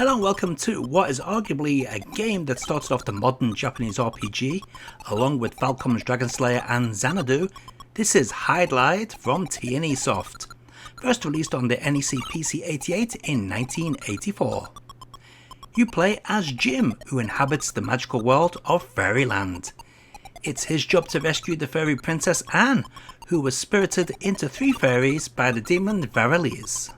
Hello and welcome to what is arguably a game that started off the modern Japanese RPG, along with Falcom's Dragon Slayer and Xanadu. This is Hydlide from T&E Soft, first released on the NEC PC-88 in 1984. You play as Jim, who inhabits the magical world of Fairyland. It's his job to rescue the fairy princess Anne, who was spirited into three fairies by the demon Varelise.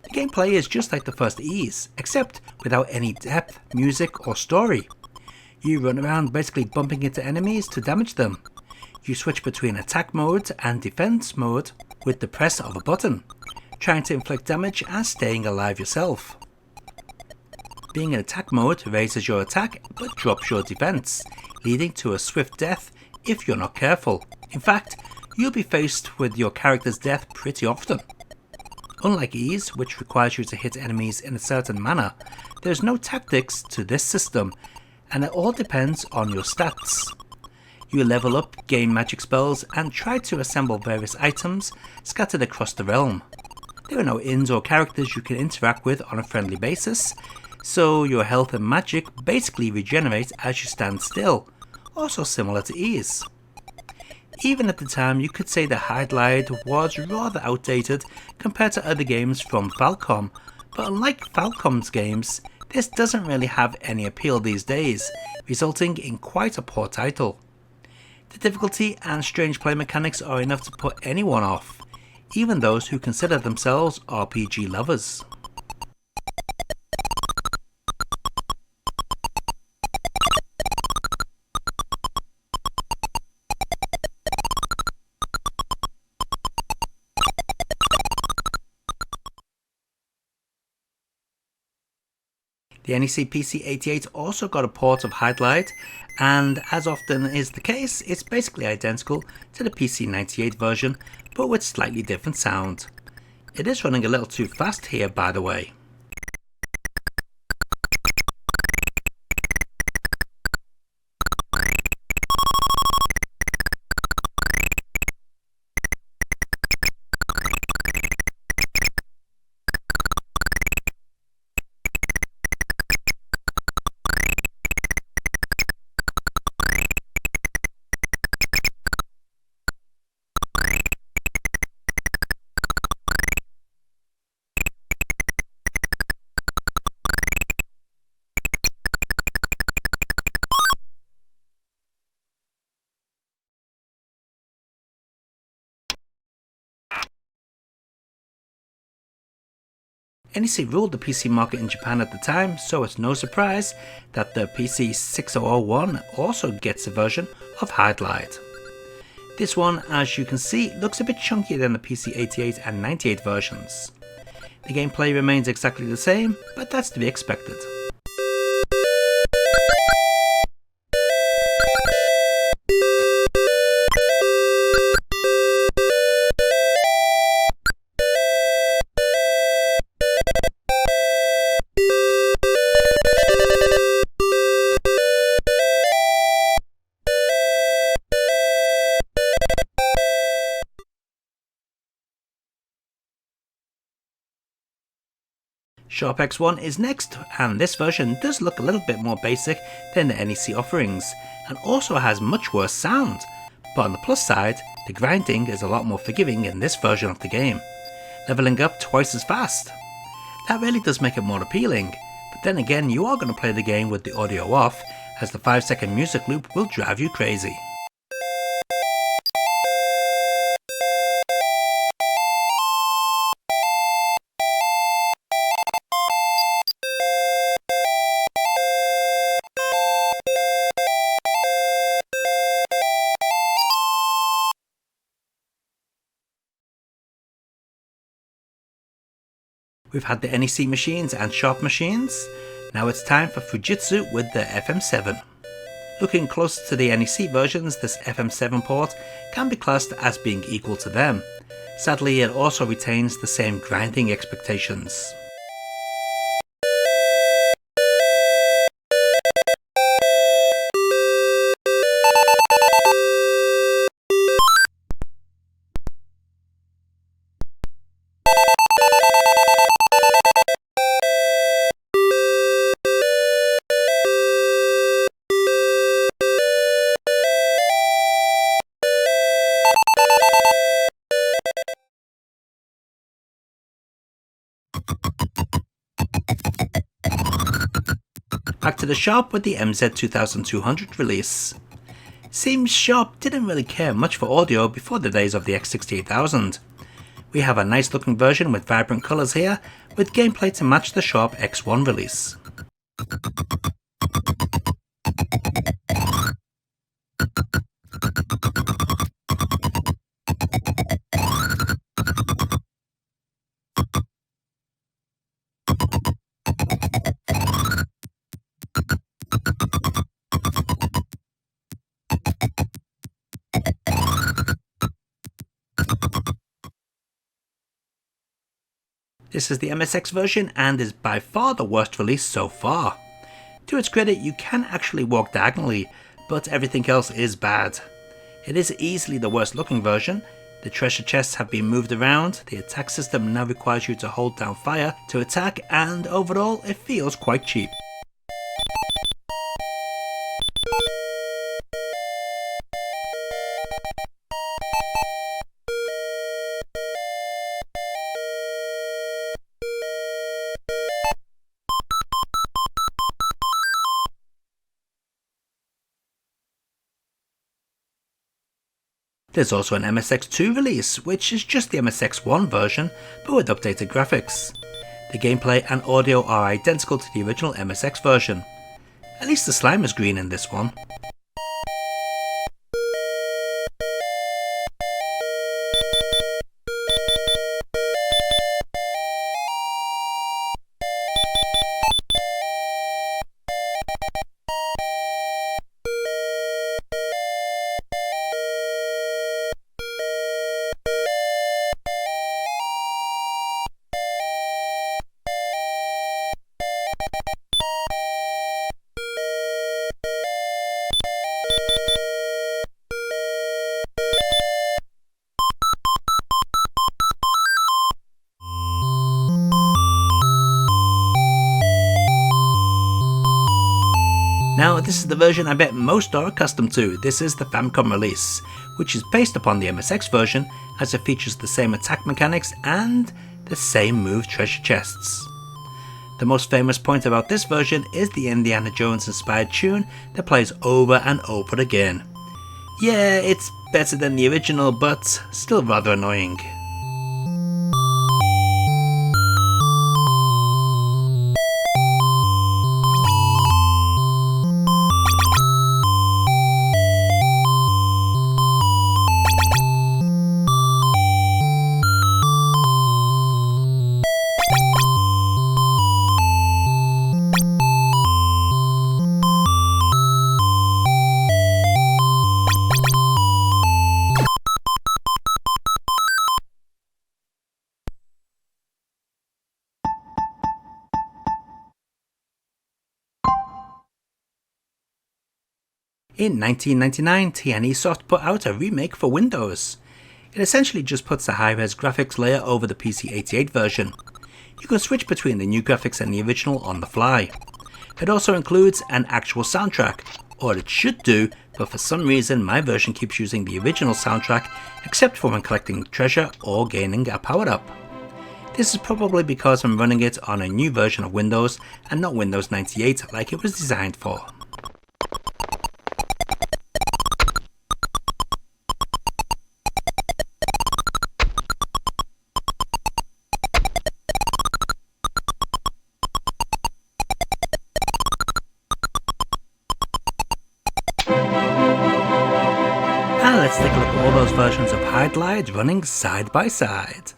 The gameplay is just like the first Ys, except without any depth, music or story. You run around basically bumping into enemies to damage them. You switch between attack mode and defense mode with the press of a button, trying to inflict damage and staying alive yourself. Being in attack mode raises your attack but drops your defense, leading to a swift death if you're not careful. In fact, you'll be faced with your character's death pretty often. Unlike Ys, which requires you to hit enemies in a certain manner, there's no tactics to this system, and it all depends on your stats. You level up, gain magic spells, and try to assemble various items scattered across the realm. There are no inns or characters you can interact with on a friendly basis, so your health and magic basically regenerate as you stand still, also similar to Ys. Even at the time, you could say that Hydlide was rather outdated compared to other games from Falcom, but unlike Falcom's games, this doesn't really have any appeal these days, resulting in quite a poor title. The difficulty and strange play mechanics are enough to put anyone off, even those who consider themselves RPG lovers. The NEC PC-88 also got a port of Hydlide, and as often is the case, it's basically identical to the PC-98 version, but with slightly different sound. It is running a little too fast here, by the way. NEC ruled the PC market in Japan at the time, so it's no surprise that the PC-6001 also gets a version of Hydlide. This one, as you can see, looks a bit chunkier than the PC-88 and 98 versions. The gameplay remains exactly the same, but that's to be expected. Sharp X1 is next, and this version does look a little bit more basic than the NEC offerings, and also has much worse sound. But on the plus side, the grinding is a lot more forgiving in this version of the game, leveling up twice as fast. That really does make it more appealing, but then again you are going to play the game with the audio off, as the 5-second music loop will drive you crazy. We've had the NEC machines and Sharp machines, now it's time for Fujitsu with the FM7. Looking closer to the NEC versions, this FM7 port can be classed as being equal to them. Sadly, it also retains the same grinding expectations. back to the shop with the MZ2200 release. Seems Sharp didn't really care much for audio before the days of the X68000. We have a nice looking version with vibrant colours here, with gameplay to match the Sharp X1 release. This is the MSX version and is by far the worst release so far. To its credit, you can actually walk diagonally, but everything else is bad. It is easily the worst looking version. The treasure chests have been moved around, the attack system now requires you to hold down fire to attack, and overall it feels quite cheap. There's also an MSX2 release, which is just the MSX1 version, but with updated graphics. The gameplay and audio are identical to the original MSX version. At least the slime is green in this one. Now this is the version I bet most are accustomed to. This is the Famicom release, which is based upon the MSX version as it features the same attack mechanics and the same move treasure chests. The most famous point about this version is the Indiana Jones inspired tune that plays over and over again. Yeah, it's better than the original, but still rather annoying. In 1999, TNE Soft put out a remake for Windows. It essentially just puts a high-res graphics layer over the PC-88 version. You can switch between the new graphics and the original on the fly. It also includes an actual soundtrack, or it should do, but for some reason my version keeps using the original soundtrack except for when collecting treasure or gaining a power-up. This is probably because I'm running it on a new version of Windows and not Windows 98 like it was designed for. Let's take a look at all those versions of Hydlide running side by side.